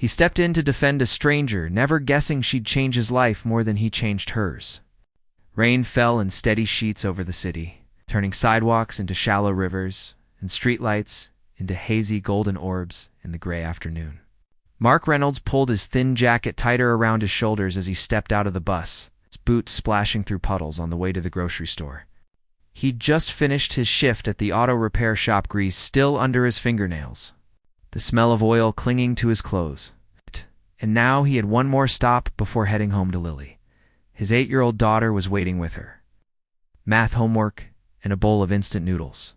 He stepped in to defend a stranger, never guessing she'd change his life more than he changed hers. Rain fell in steady sheets over the city, turning sidewalks into shallow rivers and streetlights into hazy golden orbs in the gray afternoon. Mark Reynolds pulled his thin jacket tighter around his shoulders as he stepped out of the bus, his boots splashing through puddles on the way to the grocery store. He'd just finished his shift at the auto repair shop, grease still under his fingernails, the smell of oil clinging to his clothes. And now he had one more stop before heading home to Lily. His 8-year-old daughter was waiting with her. Math homework and a bowl of instant noodles,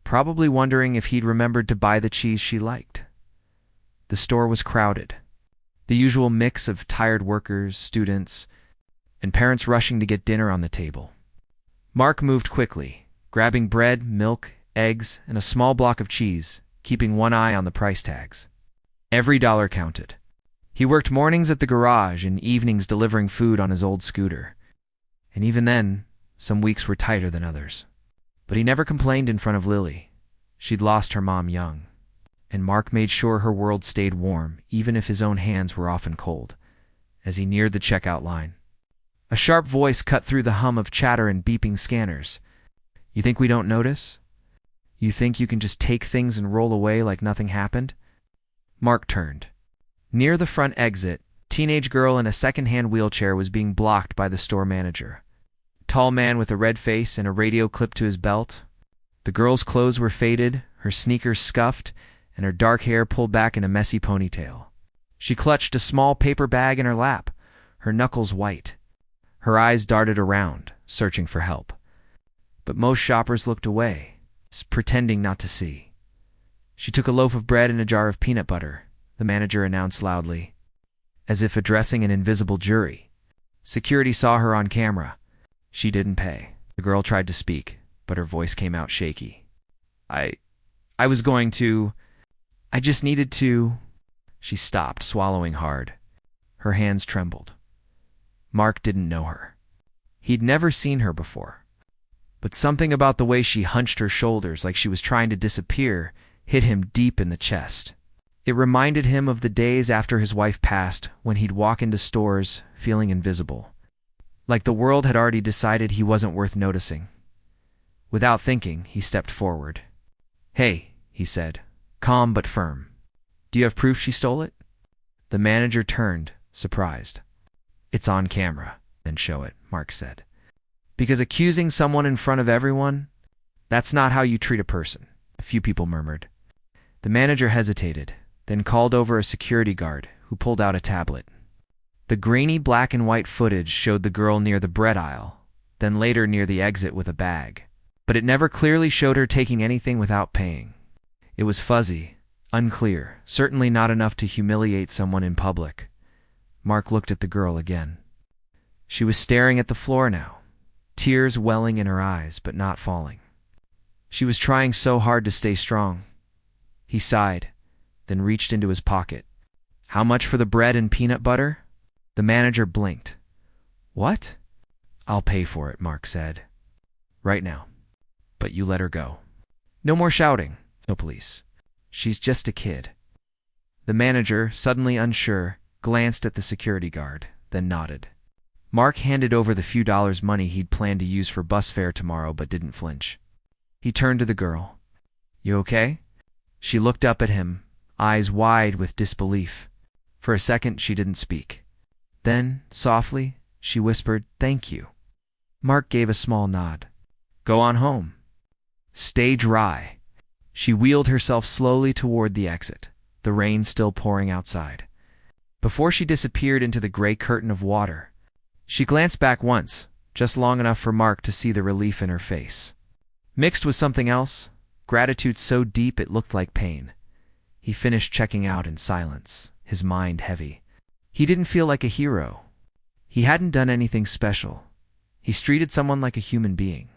probably wondering if he'd remembered to buy the cheese she liked. The store was crowded, the usual mix of tired workers, students, and parents rushing to get dinner on the table. Mark moved quickly, grabbing bread, milk, eggs, and a small block of cheese, keeping one eye on the price tags. Every dollar counted. He worked mornings at the garage and evenings delivering food on his old scooter. And even then, some weeks were tighter than others. But he never complained in front of Lily. She'd lost her mom young. And Mark made sure her world stayed warm, even if his own hands were often cold, as he neared the checkout line. A sharp voice cut through the hum of chatter and beeping scanners. "You think we don't notice? You think you can just take things and roll away like nothing happened?" Mark turned. Near the front exit, a teenage girl in a second-hand wheelchair was being blocked by the store manager. A tall man with a red face and a radio clipped to his belt. The girl's clothes were faded, her sneakers scuffed, and her dark hair pulled back in a messy ponytail. She clutched a small paper bag in her lap, her knuckles white. Her eyes darted around, searching for help. But most shoppers looked away, pretending not to see. She took a loaf of bread and a jar of peanut butter, the manager announced loudly, as if addressing an invisible jury. Security saw her on camera. She didn't pay. The girl tried to speak, but her voice came out shaky. I was going to... I just needed to... She stopped, swallowing hard. Her hands trembled. Mark didn't know her. He'd never seen her before. But something about the way she hunched her shoulders like she was trying to disappear hit him deep in the chest. It reminded him of the days after his wife passed, when he'd walk into stores feeling invisible, like the world had already decided he wasn't worth noticing. Without thinking, he stepped forward. "Hey," he said, calm but firm. "Do you have proof she stole it?" The manager turned, surprised. "It's on camera." "Then show it," Mark said. "Because accusing someone in front of everyone, that's not how you treat a person," a few people murmured. The manager hesitated, then called over a security guard who pulled out a tablet. The grainy black and white footage showed the girl near the bread aisle, then later near the exit with a bag. But it never clearly showed her taking anything without paying. It was fuzzy, unclear, certainly not enough to humiliate someone in public. Mark looked at the girl again. She was staring at the floor now, tears welling in her eyes but not falling. She was trying so hard to stay strong. He sighed, then reached into his pocket. "How much for the bread and peanut butter?" The manager blinked. "What?" "I'll pay for it," Mark said. "Right now. But you let her go. No more shouting. No police. She's just a kid." The manager, suddenly unsure, glanced at the security guard, then nodded. Mark handed over the few dollars money he'd planned to use for bus fare tomorrow but didn't flinch. He turned to the girl. "You okay?" She looked up at him, eyes wide with disbelief. For a second, she didn't speak. Then, softly, she whispered, "Thank you." Mark gave a small nod. "Go on home. Stay dry." She wheeled herself slowly toward the exit, the rain still pouring outside. Before she disappeared into the gray curtain of water, she glanced back once, just long enough for Mark to see the relief in her face. Mixed with something else, gratitude so deep it looked like pain. He finished checking out in silence, his mind heavy. He didn't feel like a hero. He hadn't done anything special. He treated someone like a human being.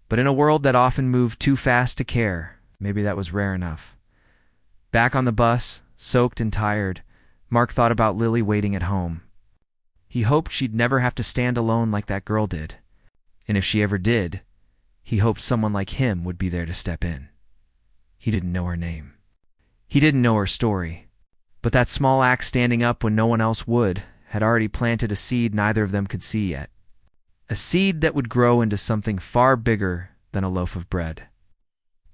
But in a world that often moved too fast to care, maybe that was rare enough. Back on the bus, soaked and tired, Mark thought about Lily waiting at home. He hoped she'd never have to stand alone like that girl did. And if she ever did, he hoped someone like him would be there to step in. He didn't know her name. He didn't know her story. But that small act standing up when no one else would had already planted a seed neither of them could see yet. A seed that would grow into something far bigger than a loaf of bread.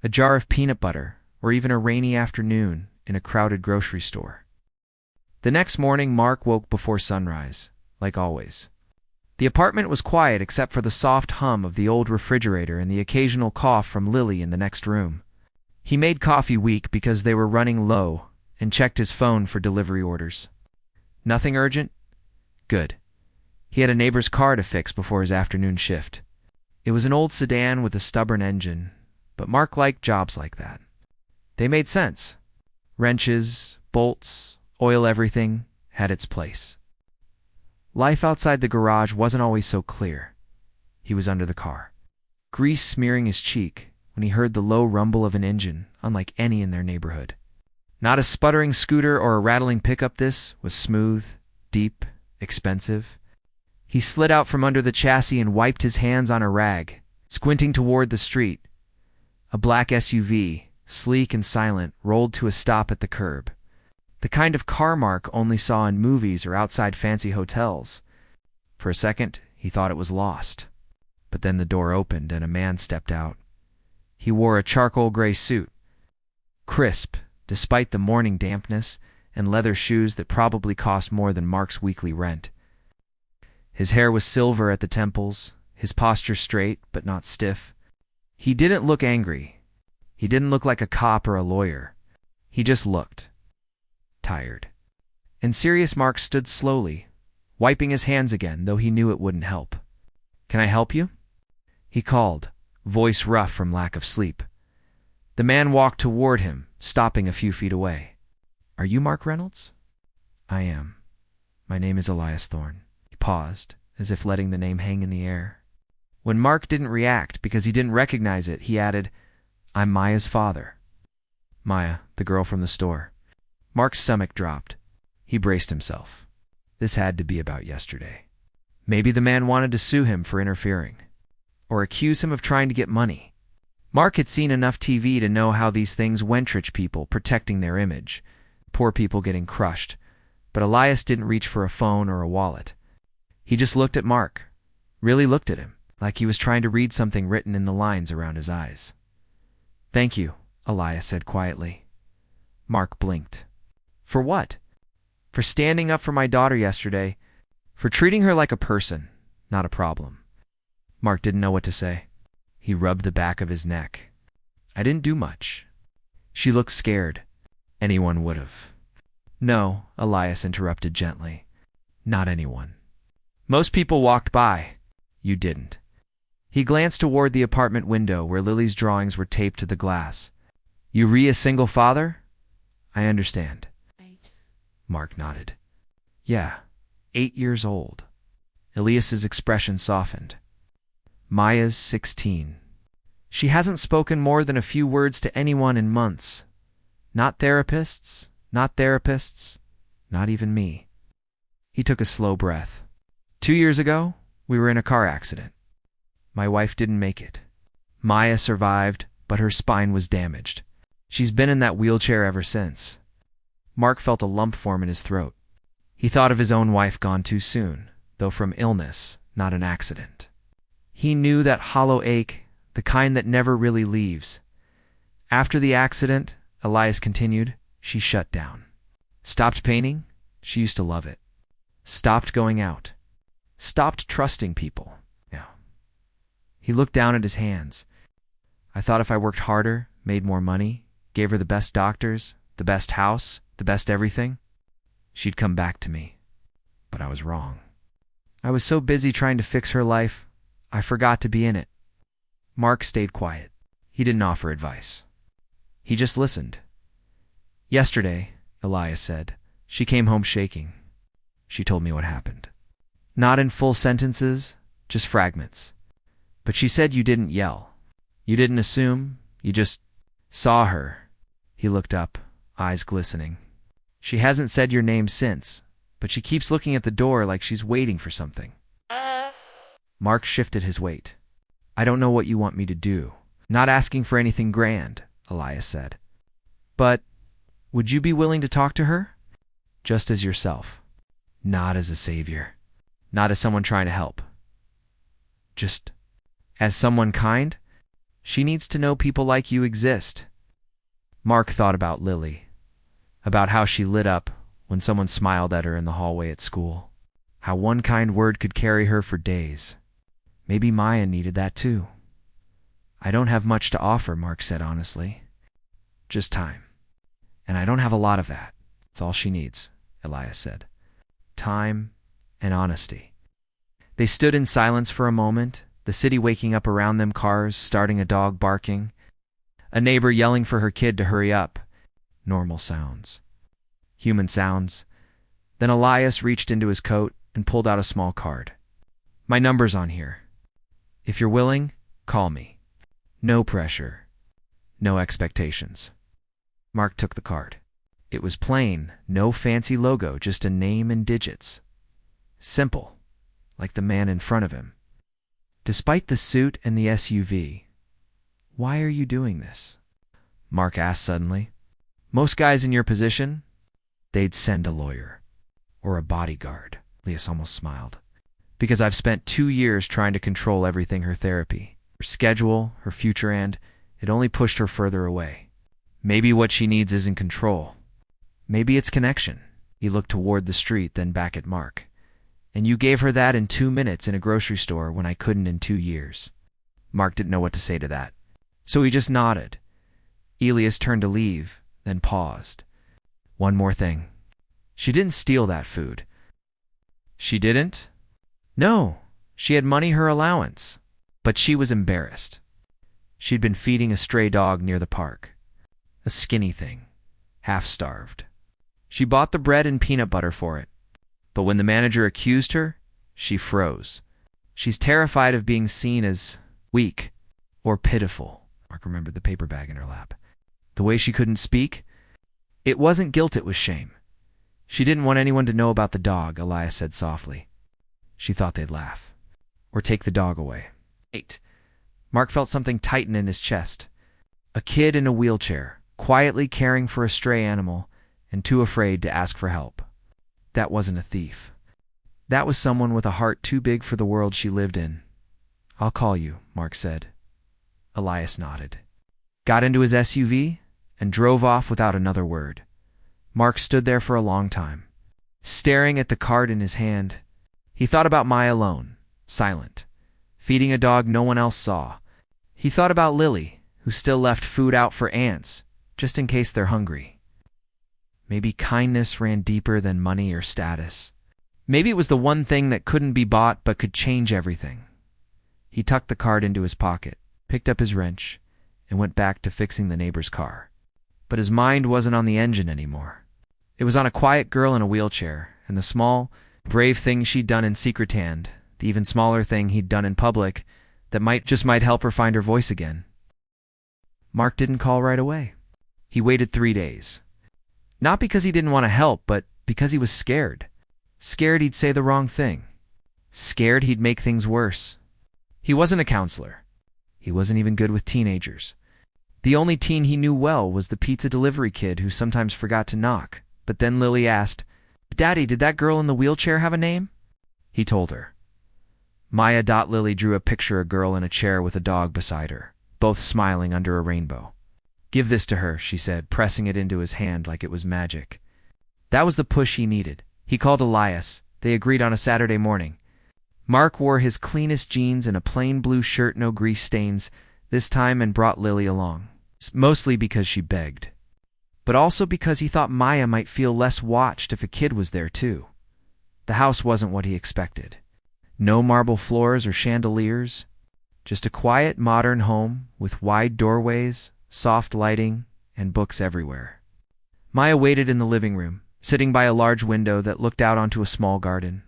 A jar of peanut butter, or even a rainy afternoon in a crowded grocery store. The next morning, Mark woke before sunrise, like always. The apartment was quiet except for the soft hum of the old refrigerator and the occasional cough from Lily in the next room. He made coffee weak because they were running low and checked his phone for delivery orders. Nothing urgent? Good. He had a neighbor's car to fix before his afternoon shift. It was an old sedan with a stubborn engine, but Mark liked jobs like that. They made sense. Wrenches, bolts, oil, everything had its place. Life outside the garage wasn't always so clear. He was under the car, grease smearing his cheek when he heard the low rumble of an engine unlike any in their neighborhood. Not a sputtering scooter or a rattling pickup. This was smooth, deep, expensive. He slid out from under the chassis and wiped his hands on a rag, squinting toward the street. A black SUV, sleek and silent, rolled to a stop at the curb. The kind of car Mark only saw in movies or outside fancy hotels. For a second, he thought it was lost. But then the door opened and a man stepped out. He wore a charcoal gray suit, crisp, despite the morning dampness, and leather shoes that probably cost more than Mark's weekly rent. His hair was silver at the temples, his posture straight but not stiff. He didn't look angry. He didn't look like a cop or a lawyer. He just looked tired. And serious Mark stood slowly, wiping his hands again, though he knew it wouldn't help. "Can I help you?" he called, voice rough from lack of sleep. The man walked toward him, stopping a few feet away. "Are you Mark Reynolds?" "I am. My name is Elias Thorne." He paused, as if letting the name hang in the air. When Mark didn't react because he didn't recognize it, he added, "I'm Maya's father." Maya, the girl from the store. Mark's stomach dropped. He braced himself. This had to be about yesterday. Maybe the man wanted to sue him for interfering, or accuse him of trying to get money. Mark had seen enough TV to know how these things went. Rich people protecting their image, poor people getting crushed. But Elias didn't reach for a phone or a wallet. He just looked at Mark, really looked at him, like he was trying to read something written in the lines around his eyes. "Thank you," Elias said quietly. Mark blinked. "For what?" "For standing up for my daughter yesterday, for treating her like a person, not a problem." Mark didn't know what to say. He rubbed the back of his neck. "I didn't do much." She looked scared. Anyone would have. "No," Elias interrupted gently. "Not anyone. Most people walked by. You didn't." He glanced toward the apartment window where Lily's drawings were taped to the glass. "You a single father?" "I understand." Mark nodded. "Yeah, 8 years old." Elias's expression softened. "Maya's 16. She hasn't spoken more than a few words to anyone in months. Not therapists, not even me." He took a slow breath. 2 years ago, we were in a car accident. My wife didn't make it. Maya survived, but her spine was damaged. She's been in that wheelchair ever since." Mark felt a lump form in his throat. He thought of his own wife gone too soon, though from illness, not an accident. He knew that hollow ache, the kind that never really leaves. After the accident, Elias continued, she shut down. Stopped painting? She used to love it. Stopped going out. Stopped trusting people. Yeah. He looked down at his hands. "I thought if I worked harder, made more money, gave her the best doctors, the best house, the best everything, she'd come back to me. But I was wrong. I was so busy trying to fix her life, I forgot to be in it." Mark stayed quiet. He didn't offer advice. He just listened. "Yesterday," Elias said, "she came home shaking. She told me what happened. Not in full sentences, just fragments. But she said you didn't yell. You didn't assume, you just saw her." He looked up, eyes glistening. "She hasn't said your name since, but she keeps looking at the door like she's waiting for something." Mark shifted his weight. "I don't know what you want me to do. Not asking for anything grand," Elias said. "But would you be willing to talk to her? just as yourself. Not as a savior. Not as someone trying to help. Just as someone kind. She needs to know people like you exist. Mark thought about Lily, about how she lit up when someone smiled at her in the hallway at school, how one kind word could carry her for days. Maybe Maya needed that too. I don't have much to offer, Mark said honestly. Just time. And I don't have a lot of that. It's all she needs, Elias said. Time and honesty. They stood in silence for a moment, the city waking up around them, cars starting, a dog barking, a neighbor yelling for her kid to hurry up. Normal sounds. Human sounds. Then Elias reached into his coat and pulled out a small card. My number's on here. If you're willing, call me. No pressure. No expectations. Mark took the card. It was plain, no fancy logo, just a name and digits. Simple, like the man in front of him. Despite the suit and the SUV, why are you doing this? Mark asked suddenly. Most guys in your position, they'd send a lawyer or a bodyguard. Elias almost smiled. Because I've spent 2 years trying to control everything, her therapy, her schedule, her future, and it only pushed her further away. Maybe what she needs isn't control. Maybe it's connection. He looked toward the street, then back at Mark. And you gave her that in 2 minutes in a grocery store when I couldn't in 2 years. Mark didn't know what to say to that, so he just nodded. Elias turned to leave, then paused. One more thing. She didn't steal that food. She didn't? No, she had money, her allowance. But she was embarrassed. She'd been feeding a stray dog near the park. A skinny thing, half-starved. She bought the bread and peanut butter for it. But when the manager accused her, she froze. She's terrified of being seen as weak or pitiful. Mark remembered the paper bag in her lap. The way she couldn't speak? It wasn't guilt, it was shame. She didn't want anyone to know about the dog, Elias said softly. She thought they'd laugh. Or take the dog away. 8. Mark felt something tighten in his chest. A kid in a wheelchair, quietly caring for a stray animal, and too afraid to ask for help. That wasn't a thief. That was someone with a heart too big for the world she lived in. I'll call you, Mark said. Elias nodded. Got into his SUV and drove off without another word. Mark stood there for a long time, staring at the card in his hand. He thought about Maya alone, silent, feeding a dog no one else saw. He thought about Lily, who still left food out for ants, just in case they're hungry. Maybe kindness ran deeper than money or status. Maybe it was the one thing that couldn't be bought but could change everything. He tucked the card into his pocket, picked up his wrench, and went back to fixing the neighbor's car. But his mind wasn't on the engine anymore. It was on a quiet girl in a wheelchair, and the small, brave thing she'd done in secret hand, the even smaller thing he'd done in public, that might help her find her voice again. Mark didn't call right away. He waited 3 days. Not because he didn't want to help, but because he was scared. Scared he'd say the wrong thing. Scared he'd make things worse. He wasn't a counselor. He wasn't even good with teenagers. The only teen he knew well was the pizza delivery kid who sometimes forgot to knock. But then Lily asked, Daddy, did that girl in the wheelchair have a name? He told her. Maya. Lily drew a picture of a girl in a chair with a dog beside her, both smiling under a rainbow. Give this to her, she said, pressing it into his hand like it was magic. That was the push he needed. He called Elias. They agreed on a Saturday morning. Mark wore his cleanest jeans and a plain blue shirt, no grease stains, this time, and brought Lily along. Mostly because she begged. But also because he thought Maya might feel less watched if a kid was there too. The house wasn't what he expected. No marble floors or chandeliers. Just a quiet, modern home with wide doorways, soft lighting, and books everywhere. Maya waited in the living room, sitting by a large window that looked out onto a small garden.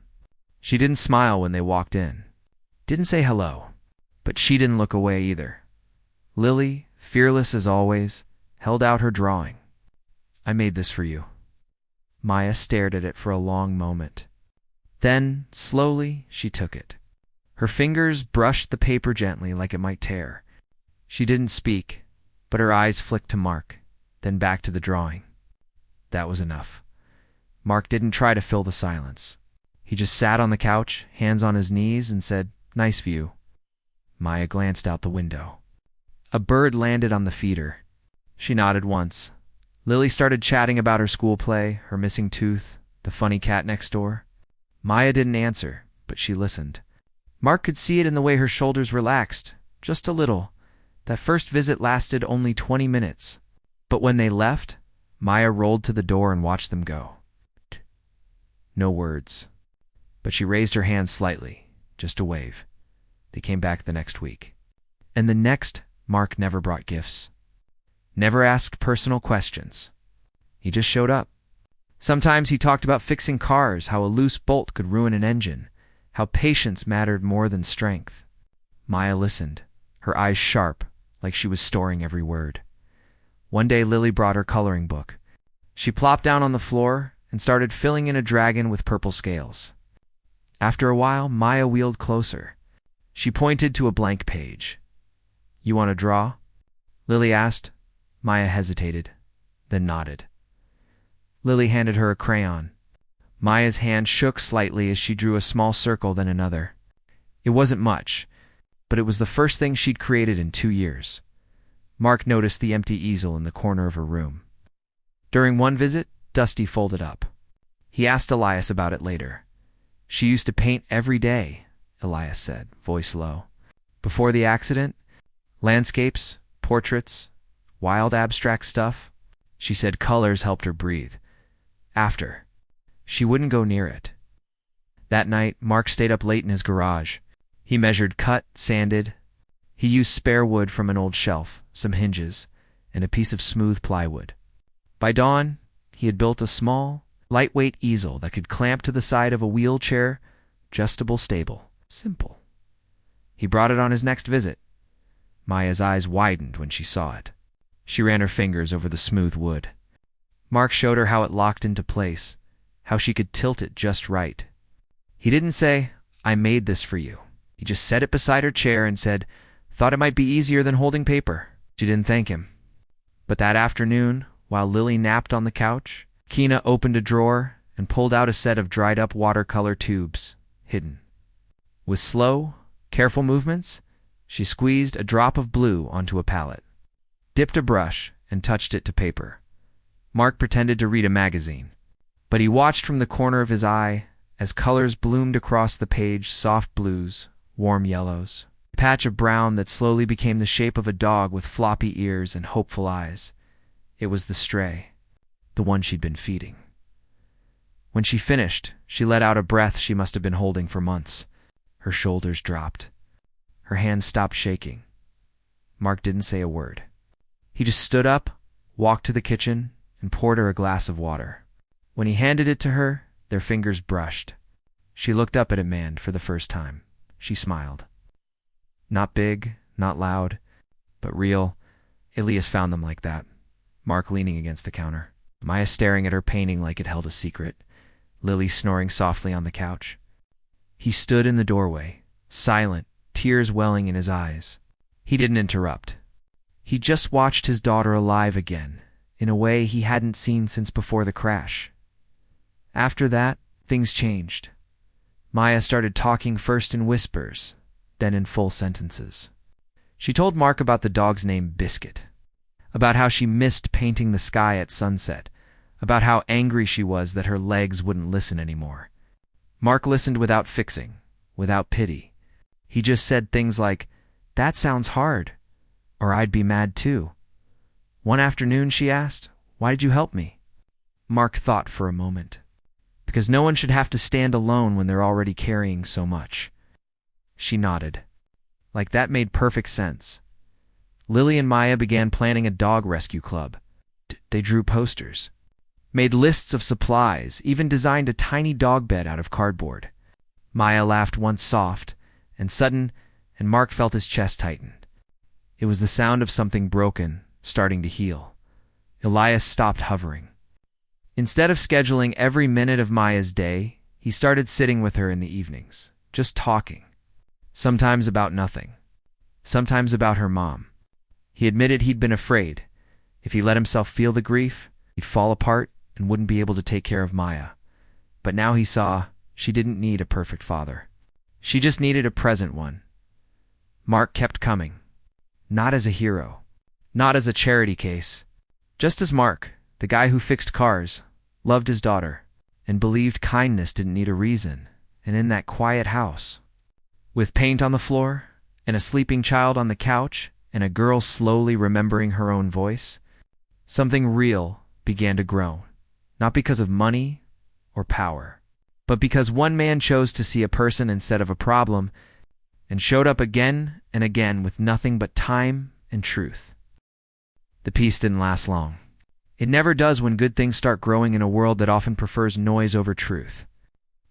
She didn't smile when they walked in. Didn't say hello. But she didn't look away either. Lily, fearless as always, held out her drawing. I made this for you. Maya stared at it for a long moment. Then, slowly, she took it. Her fingers brushed the paper gently like it might tear. She didn't speak, but her eyes flicked to Mark, then back to the drawing. That was enough. Mark didn't try to fill the silence. He just sat on the couch, hands on his knees, and said, "Nice view." Maya glanced out the window. A bird landed on the feeder. She nodded once. Lily started chatting about her school play, her missing tooth, the funny cat next door. Maya didn't answer, but she listened. Mark could see it in the way her shoulders relaxed, just a little. That first visit lasted only 20 minutes. But when they left, Maya rolled to the door and watched them go. No words. But she raised her hand slightly, just a wave. They came back the next week. And the next, Mark never brought gifts. Never asked personal questions. He just showed up. Sometimes he talked about fixing cars, how a loose bolt could ruin an engine, how patience mattered more than strength. Maya listened, her eyes sharp, like she was storing every word. One day Lily brought her coloring book. She plopped down on the floor and started filling in a dragon with purple scales. After a while, Maya wheeled closer. She pointed to a blank page. "You want to draw?" Lily asked. Maya hesitated, then nodded. Lily handed her a crayon. Maya's hand shook slightly as she drew a small circle, then another. It wasn't much, but it was the first thing she'd created in 2 years. Mark noticed the empty easel in the corner of her room. During one visit, Dusty folded up. He asked Elias about it later. "She used to paint every day," Elias said, voice low. "Before the accident, landscapes, portraits, wild abstract stuff. She said colors helped her breathe. After, she wouldn't go near it." That night, Mark stayed up late in his garage. He measured, cut, sanded. He used spare wood from an old shelf, some hinges, and a piece of smooth plywood. By dawn, he had built a small, lightweight easel that could clamp to the side of a wheelchair, adjustable stable. Simple. He brought it on his next visit. Maya's eyes widened when she saw it. She ran her fingers over the smooth wood. Mark showed her how it locked into place, how she could tilt it just right. He didn't say, "I made this for you." He just set it beside her chair and said, "Thought it might be easier than holding paper." She didn't thank him. But that afternoon, while Lily napped on the couch, Keena opened a drawer and pulled out a set of dried-up watercolor tubes, hidden. With slow, careful movements, she squeezed a drop of blue onto a palette, dipped a brush, and touched it to paper. Mark pretended to read a magazine, but he watched from the corner of his eye as colors bloomed across the page, soft blues, warm yellows, a patch of brown that slowly became the shape of a dog with floppy ears and hopeful eyes. It was the stray, the one she'd been feeding. When she finished, she let out a breath she must have been holding for months. Her shoulders dropped. Her hands stopped shaking. Mark didn't say a word. He just stood up, walked to the kitchen, and poured her a glass of water. When he handed it to her, their fingers brushed. She looked up at him and, for the first time, she smiled. Not big, not loud, but real. Elias found them like that. Mark leaning against the counter. Maya staring at her painting like it held a secret. Lily snoring softly on the couch. He stood in the doorway, silent, tears welling in his eyes. He didn't interrupt. He just watched his daughter alive again, in a way he hadn't seen since before the crash. After that, things changed. Maya started talking first in whispers, then in full sentences. She told Mark about the dog's name Biscuit, about how she missed painting the sky at sunset, about how angry she was that her legs wouldn't listen anymore. Mark listened without fixing, without pity. He just said things like, "That sounds hard," or "I'd be mad too." One afternoon she asked, "Why did you help me?" Mark thought for a moment. Because no one should have to stand alone when they're already carrying so much. She nodded. Like that made perfect sense. Lily and Maya began planning a dog rescue club. They drew posters, made lists of supplies, even designed a tiny dog bed out of cardboard. Maya laughed once soft and sudden, and Mark felt his chest tighten. It was the sound of something broken, starting to heal. Elias stopped hovering. Instead of scheduling every minute of Maya's day, he started sitting with her in the evenings, just talking. Sometimes about nothing. Sometimes about her mom. He admitted he'd been afraid. If he let himself feel the grief, he'd fall apart and wouldn't be able to take care of Maya. But now he saw she didn't need a perfect father. She just needed a present one. Mark kept coming. Not as a hero. Not as a charity case. Just as Mark, the guy who fixed cars, loved his daughter, and believed kindness didn't need a reason. And in that quiet house, with paint on the floor, and a sleeping child on the couch, and a girl slowly remembering her own voice, something real began to grow. Not because of money or power, but because one man chose to see a person instead of a problem, and showed up again and again with nothing but time and truth. The peace didn't last long. It never does when good things start growing in a world that often prefers noise over truth.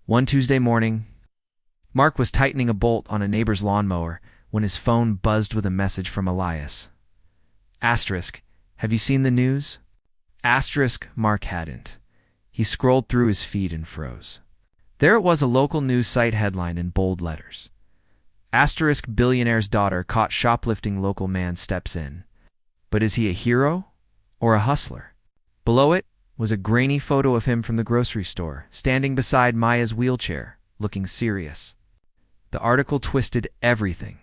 One Tuesday morning, Mark was tightening a bolt on a neighbor's lawnmower when his phone buzzed with a message from Elias. Asterisk, have you seen the news? Asterisk, Mark hadn't. He scrolled through his feed and froze. There it was, a local news site headline in bold letters. Asterisk, billionaire's daughter caught shoplifting, local man steps in. But is he a hero or a hustler? Below it was a grainy photo of him from the grocery store, standing beside Maya's wheelchair, looking serious. The article twisted everything.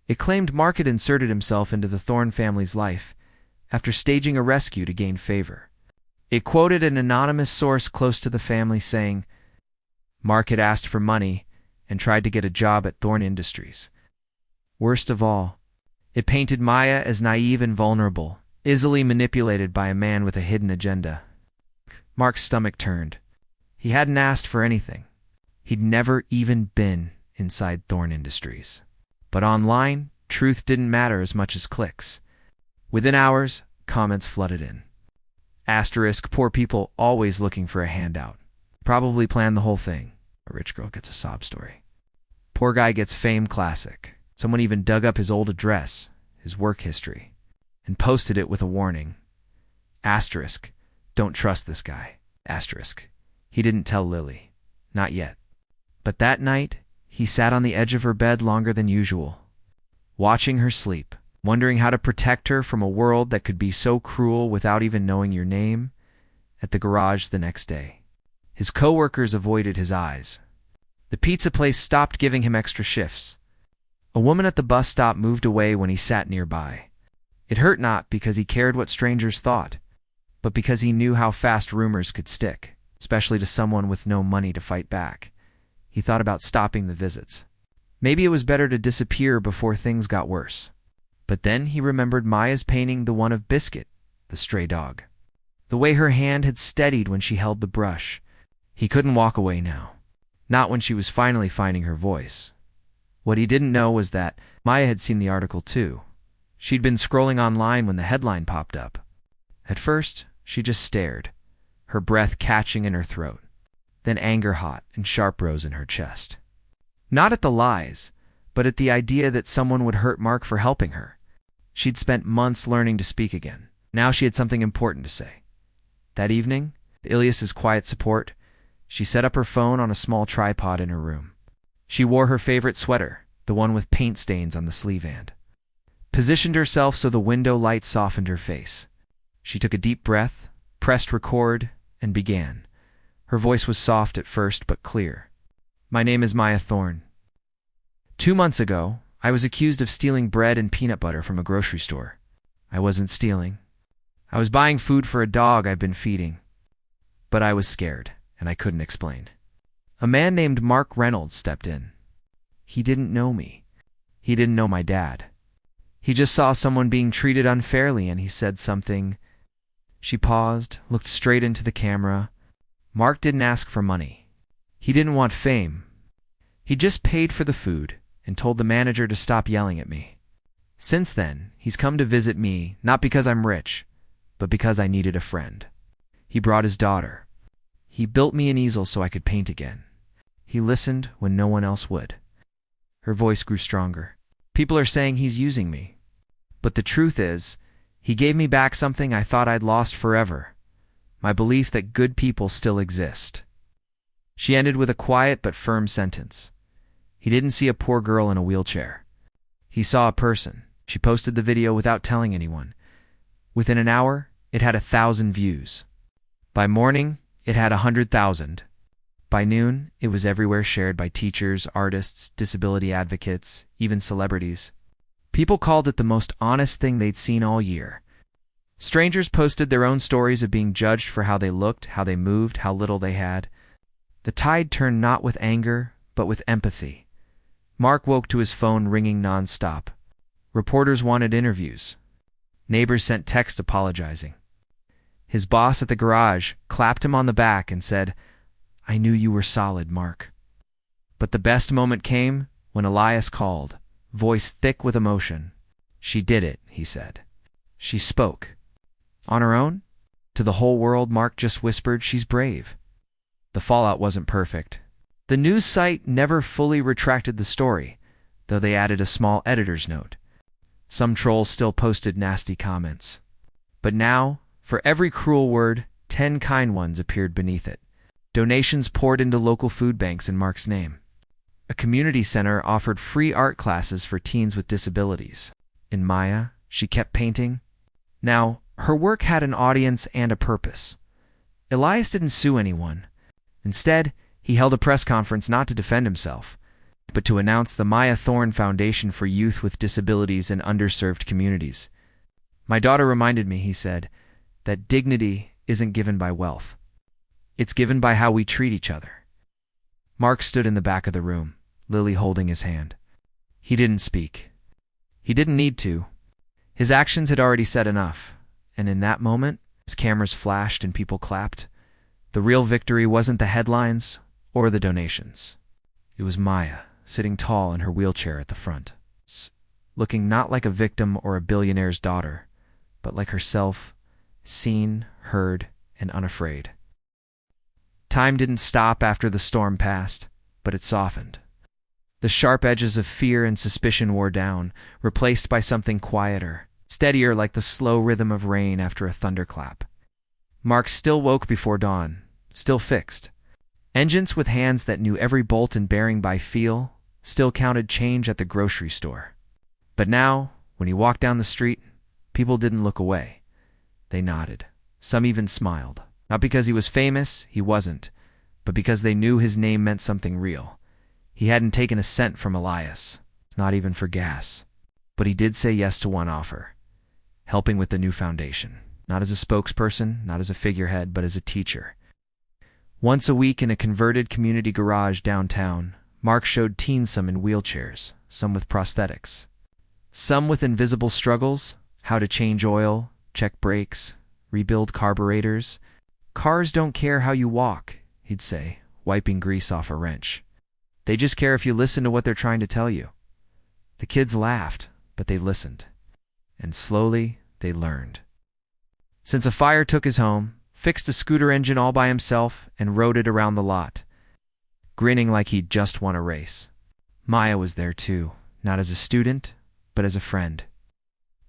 It claimed Mark had inserted himself into the Thorne family's life after staging a rescue to gain favor. It quoted an anonymous source close to the family saying, Mark had asked for money and tried to get a job at Thorne Industries. Worst of all, it painted Maya as naive and vulnerable, easily manipulated by a man with a hidden agenda. Mark's stomach turned. He hadn't asked for anything. He'd never even been inside Thorne Industries. But online, truth didn't matter as much as clicks. Within hours, comments flooded in. Asterisk, poor people always looking for a handout. Probably planned the whole thing. A rich girl gets a sob story. Poor guy gets fame classic. Someone even dug up his old address, his work history, and posted it with a warning. Asterisk, don't trust this guy. Asterisk, he didn't tell Lily. Not yet. But that night, he sat on the edge of her bed longer than usual, watching her sleep, wondering how to protect her from a world that could be so cruel without even knowing your name. At the garage the next day, his coworkers avoided his eyes. The pizza place stopped giving him extra shifts. A woman at the bus stop moved away when he sat nearby. It hurt not because he cared what strangers thought, but because he knew how fast rumors could stick, especially to someone with no money to fight back. He thought about stopping the visits. Maybe it was better to disappear before things got worse. But then he remembered Maya's painting, the one of Biscuit, the stray dog. The way her hand had steadied when she held the brush. He couldn't walk away now. Not when she was finally finding her voice. What he didn't know was that Maya had seen the article too. She'd been scrolling online when the headline popped up. At first, she just stared, her breath catching in her throat. Then anger hot and sharp rose in her chest. Not at the lies, but at the idea that someone would hurt Mark for helping her. She'd spent months learning to speak again. Now she had something important to say. That evening, with Ilias's quiet support, she set up her phone on a small tripod in her room. She wore her favorite sweater, the one with paint stains on the sleeve and positioned herself so the window light softened her face. She took a deep breath, pressed record, and began. Her voice was soft at first, but clear. My name is Maya Thorne. 2 months ago, I was accused of stealing bread and peanut butter from a grocery store. I wasn't stealing. I was buying food for a dog I've been feeding. But I was scared, and I couldn't explain. A man named Mark Reynolds stepped in. He didn't know me. He didn't know my dad. He just saw someone being treated unfairly, and he said something. She paused, looked straight into the camera. Mark didn't ask for money. He didn't want fame. He just paid for the food and told the manager to stop yelling at me. Since then, he's come to visit me, not because I'm rich, but because I needed a friend. He brought his daughter. He built me an easel so I could paint again. He listened when no one else would. Her voice grew stronger. People are saying he's using me. But the truth is, he gave me back something I thought I'd lost forever. My belief that good people still exist. She ended with a quiet but firm sentence. He didn't see a poor girl in a wheelchair. He saw a person. She posted the video without telling anyone. Within an hour, it had 1,000 views. By morning, it had 100,000. By noon, it was everywhere, shared by teachers, artists, disability advocates, even celebrities. People called it the most honest thing they'd seen all year. Strangers posted their own stories of being judged for how they looked, how they moved, how little they had. The tide turned not with anger, but with empathy. Mark woke to his phone ringing non-stop. Reporters wanted interviews. Neighbors sent texts apologizing. His boss at the garage clapped him on the back and said, "I knew you were solid, Mark." But the best moment came when Elias called, voice thick with emotion. "She did it," he said. "She spoke." On her own? To the whole world, Mark just whispered, "She's brave." The fallout wasn't perfect. The news site never fully retracted the story, though they added a small editor's note. Some trolls still posted nasty comments. But now, for every cruel word, 10 kind ones appeared beneath it. Donations poured into local food banks in Mark's name. A community center offered free art classes for teens with disabilities. In Maya, she kept painting. Now, her work had an audience and a purpose. Elias didn't sue anyone. Instead, he held a press conference not to defend himself, but to announce the Maya Thorne Foundation for Youth with Disabilities in Underserved Communities. "My daughter reminded me," he said, "that dignity isn't given by wealth. It's given by how we treat each other." Mark stood in the back of the room, Lily holding his hand. He didn't speak. He didn't need to. His actions had already said enough, and in that moment, as cameras flashed and people clapped, the real victory wasn't the headlines or the donations. It was Maya, sitting tall in her wheelchair at the front, looking not like a victim or a billionaire's daughter, but like herself, seen, heard, and unafraid. Time didn't stop after the storm passed, but it softened. The sharp edges of fear and suspicion wore down, replaced by something quieter, steadier, like the slow rhythm of rain after a thunderclap. Mark still woke before dawn, still fixed. Engines with hands that knew every bolt and bearing by feel still counted change at the grocery store. But now, when he walked down the street, people didn't look away. They nodded. Some even smiled. Not because he was famous, he wasn't, but because they knew his name meant something real. He hadn't taken a cent from Elias, not even for gas. But he did say yes to one offer, helping with the new foundation. Not as a spokesperson, not as a figurehead, but as a teacher. Once a week in a converted community garage downtown, Mark showed teens, some in wheelchairs, some with prosthetics, some with invisible struggles, how to change oil, check brakes, rebuild carburetors. "Cars don't care how you walk," he'd say, wiping grease off a wrench. "They just care if you listen to what they're trying to tell you." The kids laughed, but they listened. And slowly, they learned. Since a fire took his home, fixed a scooter engine all by himself, and rode it around the lot, grinning like he'd just won a race. Maya was there too, not as a student, but as a friend.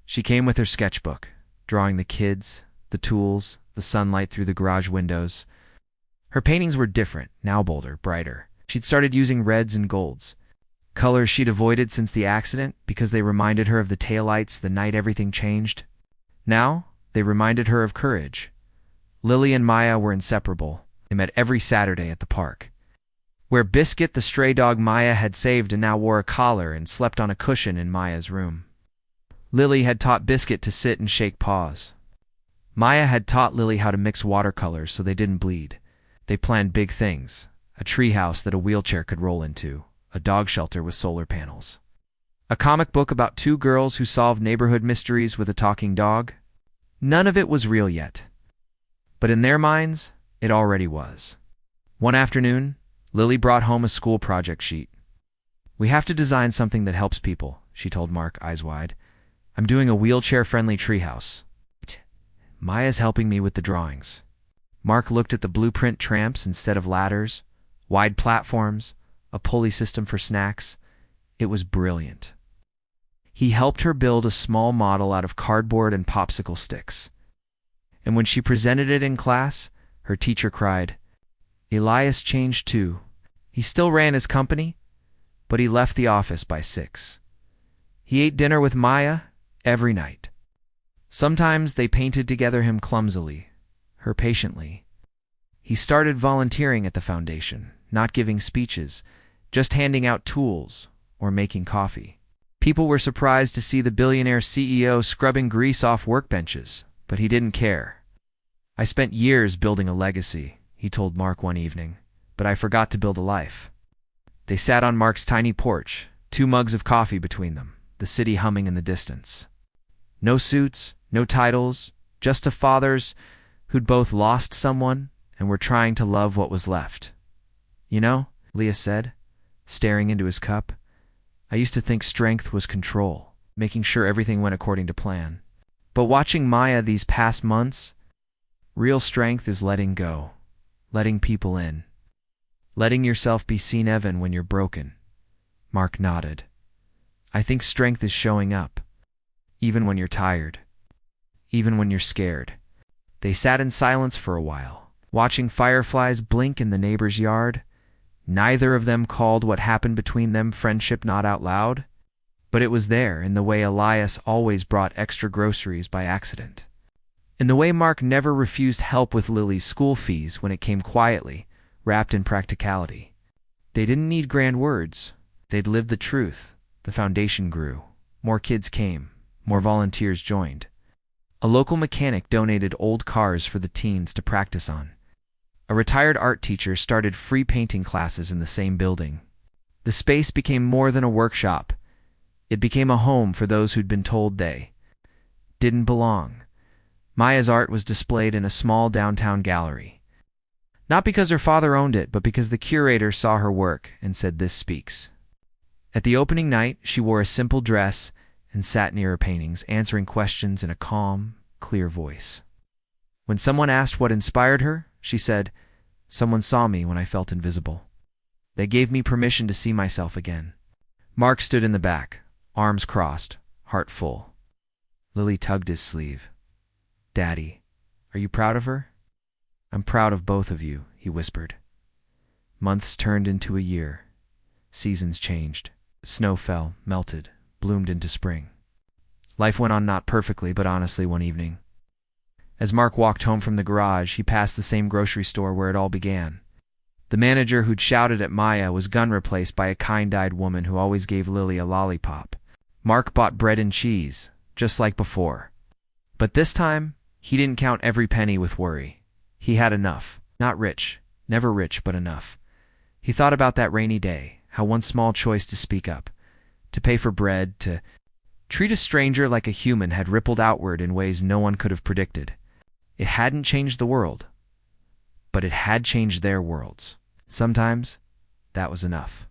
She came with her sketchbook, drawing the kids, the tools, the sunlight through the garage windows. Her paintings were different, now bolder, brighter. She'd started using reds and golds, colors she'd avoided since the accident because they reminded her of the taillights the night everything changed. Now, they reminded her of courage. Lily and Maya were inseparable. They met every Saturday at the park, where Biscuit, the stray dog Maya had saved and now wore a collar and slept on a cushion in Maya's room. Lily had taught Biscuit to sit and shake paws. Maya had taught Lily how to mix watercolors so they didn't bleed. They planned big things: a treehouse that a wheelchair could roll into, a dog shelter with solar panels, a comic book about 2 girls who solved neighborhood mysteries with a talking dog. None of it was real yet, but in their minds, it already was. One afternoon, Lily brought home a school project sheet. "We have to design something that helps people," she told Mark, eyes wide. "I'm doing a wheelchair-friendly treehouse. Maya's helping me with the drawings." Mark looked at the blueprint: tramps instead of ladders, wide platforms, a pulley system for snacks. It was brilliant. He helped her build a small model out of cardboard and popsicle sticks. And when she presented it in class, her teacher cried. Elias changed too. He still ran his company, but he left the office by 6. He ate dinner with Maya every night. Sometimes they painted together, him clumsily, her patiently. He started volunteering at the foundation, not giving speeches, just handing out tools or making coffee. People were surprised to see the billionaire CEO scrubbing grease off workbenches, but he didn't care. "I spent years building a legacy," he told Mark one evening, "but I forgot to build a life." They sat on Mark's tiny porch, 2 mugs of coffee between them, the city humming in the distance. No suits, no titles, just two fathers who'd both lost someone and were trying to love what was left. "You know," Leah said, staring into his cup, "I used to think strength was control, making sure everything went according to plan. But watching Maya these past months, real strength is letting go, letting people in, letting yourself be seen even when you're broken." Mark nodded. "I think strength is showing up, even when you're tired, even when you're scared." They sat in silence for a while, watching fireflies blink in the neighbor's yard. Neither of them called what happened between them friendship not out loud, but it was there in the way Elias always brought extra groceries by accident. In the way Mark never refused help with Lily's school fees when it came quietly, wrapped in practicality. They didn't need grand words. They'd lived the truth. The foundation grew. More kids came. More volunteers joined. A local mechanic donated old cars for the teens to practice on. A retired art teacher started free painting classes in the same building. The space became more than a workshop. It became a home for those who'd been told they didn't belong. Maya's art was displayed in a small downtown gallery. Not because her father owned it, but because the curator saw her work and said, "This speaks." At the opening night, she wore a simple dress and sat near her paintings, answering questions in a calm, clear voice. When someone asked what inspired her, she said, "Someone saw me when I felt invisible. They gave me permission to see myself again." Mark stood in the back, arms crossed, heart full. Lily tugged his sleeve. "Daddy, are you proud of her?" "I'm proud of both of you," he whispered. Months turned into a year. Seasons changed. Snow fell, melted, bloomed into spring. Life went on not perfectly, but honestly one evening. As Mark walked home from the garage, he passed the same grocery store where it all began. The manager who'd shouted at Maya was gun replaced by a kind-eyed woman who always gave Lily a lollipop. Mark bought bread and cheese, just like before. But this time, he didn't count every penny with worry. He had enough. Not rich, never rich, but enough. He thought about that rainy day, how one small choice to speak up, to pay for bread, to treat a stranger like a human had rippled outward in ways no one could have predicted. It hadn't changed the world, but it had changed their worlds. Sometimes, that was enough.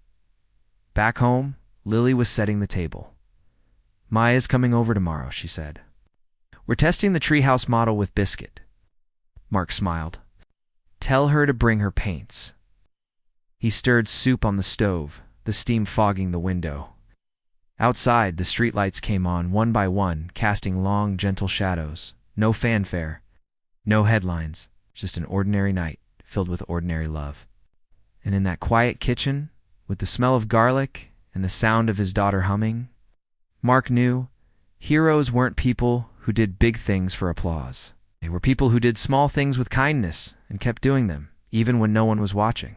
Back home, Lily was setting the table. "Maya's coming over tomorrow," she said. "We're testing the treehouse model with Biscuit." Mark smiled. "Tell her to bring her paints." He stirred soup on the stove, the steam fogging the window. Outside, the streetlights came on one by one, casting long, gentle shadows. No fanfare, no headlines, just an ordinary night filled with ordinary love. And in that quiet kitchen, with the smell of garlic and the sound of his daughter humming, Mark knew heroes weren't people who did big things for applause. They were people who did small things with kindness and kept doing them, even when no one was watching.